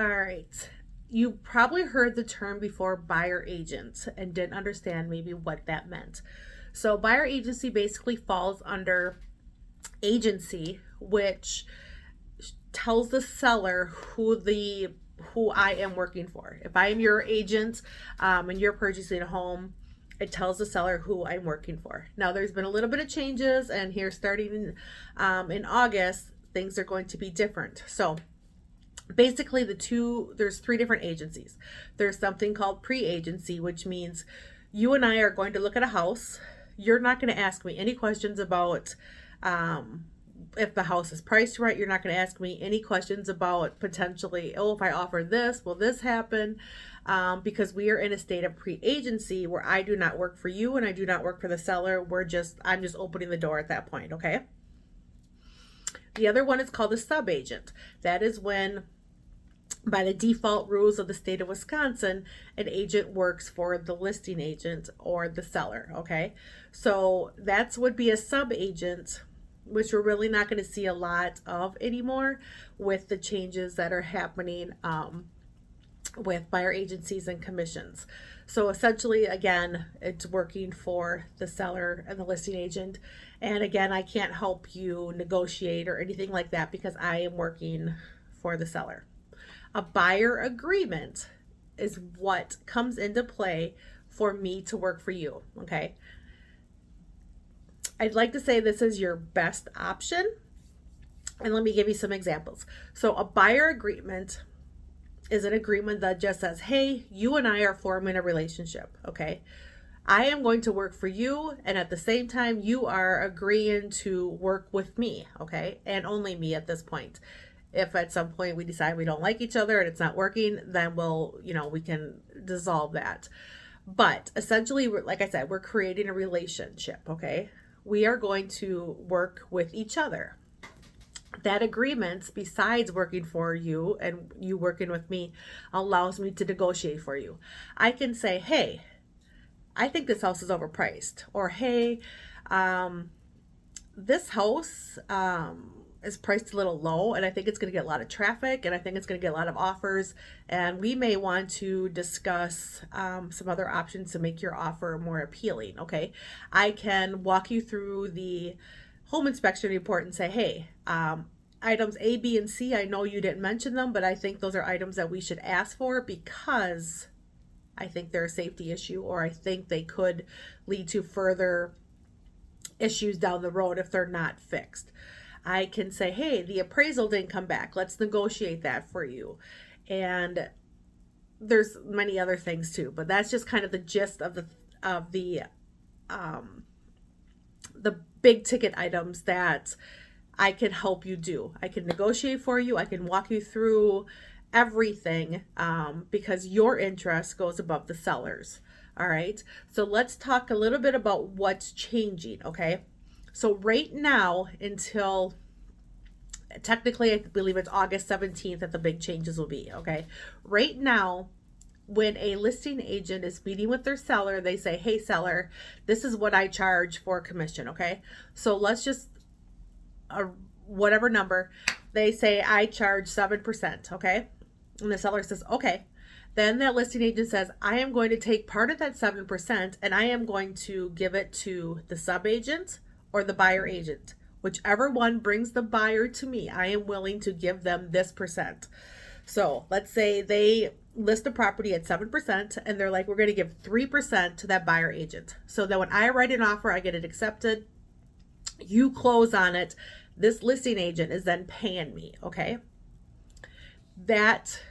All right. You probably heard the term before buyer agent and didn't understand maybe what that meant. So, buyer agency basically falls under agency, which tells the seller who I am working for. If I am your agent and you're purchasing a home, it tells the seller who I'm working for. Now, there's been a little bit of changes, and here starting in August, things are going to be different. So, basically, there's three different agencies. There's something called pre-agency, which means you and I are going to look at a house. You're not going to ask me any questions about if the house is priced right. You're not going to ask me any questions about potentially, oh, if I offer this, will this happen? Because we are in a state of pre-agency where I do not work for you and I do not work for the seller. I'm just opening the door at that point, okay? The other one is called a sub-agent. That is when, by the default rules of the state of Wisconsin, an agent works for the listing agent or the seller, okay? So that would be a sub-agent, which we're really not going to see a lot of anymore with the changes that are happening with buyer agencies and commissions. So essentially, again, it's working for the seller and the listing agent. And again, I can't help you negotiate or anything like that because I am working for the seller. A buyer agreement is what comes into play for me to work for you, okay? I'd like to say this is your best option. And let me give you some examples. So a buyer agreement is an agreement that just says, hey, you and I are forming a relationship, okay? I am going to work for you, and at the same time, you are agreeing to work with me, okay? And only me at this point. If at some point we decide we don't like each other and it's not working, then we can dissolve that. But essentially, like I said, we're creating a relationship, okay? We are going to work with each other. That agreement, besides working for you and you working with me, allows me to negotiate for you. I can say, hey, I think this house is overpriced. Or, hey, this house is priced a little low and I think it's going to get a lot of traffic and I think it's going to get a lot of offers. And we may want to discuss some other options to make your offer more appealing. Okay. I can walk you through the home inspection report and say, hey, items A, B, and C, I know you didn't mention them, but I think those are items that we should ask for because I think they're a safety issue, or I think they could lead to further issues down the road if they're not fixed. I can say, hey, the appraisal didn't come back. Let's negotiate that for you. And there's many other things too, but that's just kind of the gist of the big ticket items that I can help you do. I can negotiate for you. I can walk you through everything because your interest goes above the seller's. All right. So let's talk a little bit about what's changing. Okay. So right now, until technically, I believe it's August 17th that the big changes will be. Okay. Right now, when a listing agent is meeting with their seller, they say, hey, seller, this is what I charge for commission. Okay. So let's just, whatever number, they say, I charge 7%. Okay. And the seller says, okay. Then that listing agent says, I am going to take part of that 7% and I am going to give it to the sub agent or the buyer agent. Whichever one brings the buyer to me, I am willing to give them this percent. So let's say they list the property at 7% and they're like, we're going to give 3% to that buyer agent. So that when I write an offer, I get it accepted. You close on it. This listing agent is then paying me. Okay. That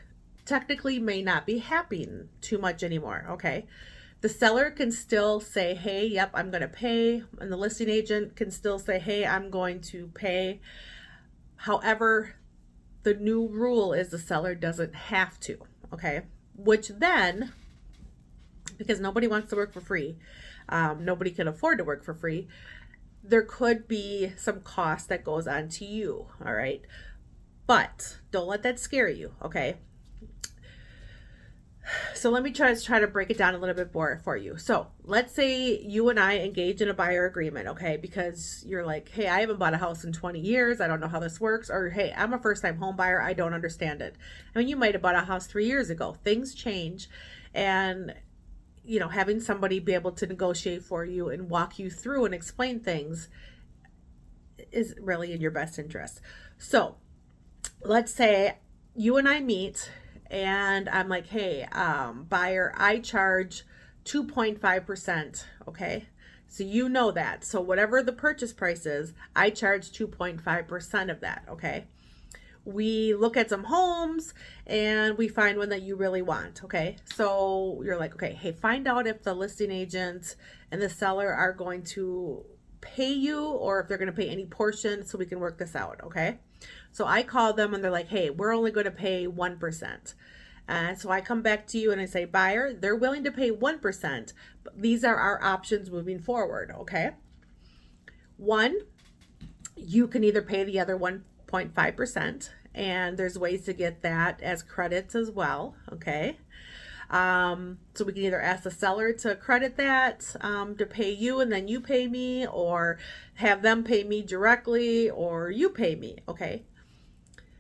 technically may not be happening too much anymore. Okay. The seller can still say, hey, yep, I'm going to pay. And the listing agent can still say, hey, I'm going to pay. However, the new rule is the seller doesn't have to. Okay. Which then, because nobody wants to work for free, nobody can afford to work for free, there could be some cost that goes on to you. All right. But don't let that scare you. Okay. So let me try to break it down a little bit more for you. So let's say you and I engage in a buyer agreement, okay? Because you're like, hey, I haven't bought a house in 20 years. I don't know how this works. Or hey, I'm a first time home buyer. I don't understand it. I mean, you might have bought a house 3 years ago. Things change. And having somebody be able to negotiate for you and walk you through and explain things is really in your best interest. So let's say you and I meet and I'm like, hey, buyer, I charge 2.5%. Okay. So you know that. So whatever the purchase price is, I charge 2.5% of that. Okay. We look at some homes and we find one that you really want. Okay. So you're like, okay, hey, find out if the listing agent and the seller are going to pay you or if they're going to pay any portion so we can work this out. Okay. So I call them and they're like, hey, we're only going to pay 1%. So I come back to you and I say, buyer, they're willing to pay 1%, but these are our options moving forward. Okay. One, you can either pay the other 1.5%, and there's ways to get that as credits as well. Okay. So we can either ask the seller to credit that to pay you and then you pay me, or have them pay me directly, or you pay me. Okay.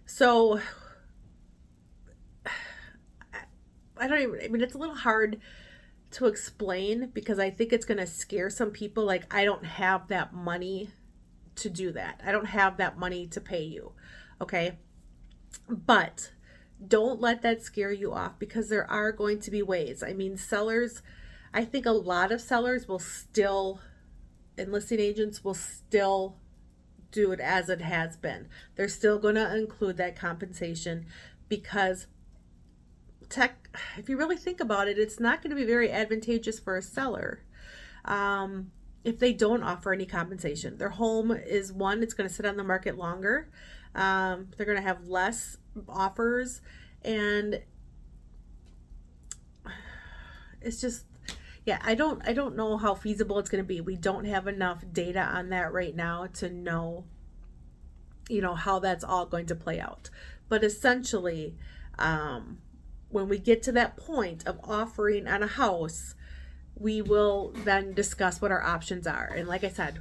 So I mean, it's a little hard to explain because I think it's going to scare some people. Like, I don't have that money to do that. I don't have that money to pay you. Okay. But don't let that scare you off because there are going to be ways. I mean, sellers, I think a lot of sellers will still, and listing agents will still do it as it has been. They're still going to include that compensation because if you really think about it, it's not going to be very advantageous for a seller if they don't offer any compensation. Their home is one, it's going to sit on the market longer. They're going to have less offers, and it's just, yeah, I don't know how feasible it's going to be. We don't have enough data on that right now to know, how that's all going to play out. But essentially, when we get to that point of offering on a house, we will then discuss what our options are. And like I said,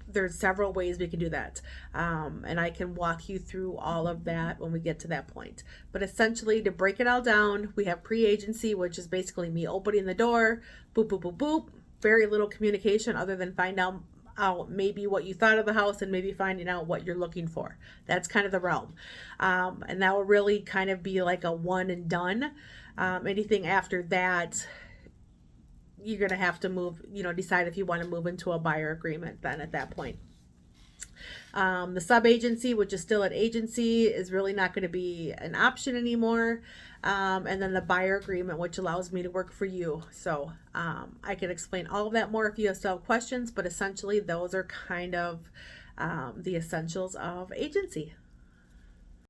there's several ways we can do that. And I can walk you through all of that when we get to that point. But essentially, to break it all down, we have pre-agency, which is basically me opening the door, boop, boop, boop, boop. Very little communication other than find out maybe what you thought of the house and maybe finding out what you're looking for. That's kind of the realm. And that will really kind of be like a one and done. Anything after that, you're going to have to move, decide if you want to move into a buyer agreement then at that point. The sub-agency, which is still an agency, is really not going to be an option anymore. And then the buyer agreement, which allows me to work for you. So I can explain all of that more if you still have questions, but essentially those are kind of the essentials of agency.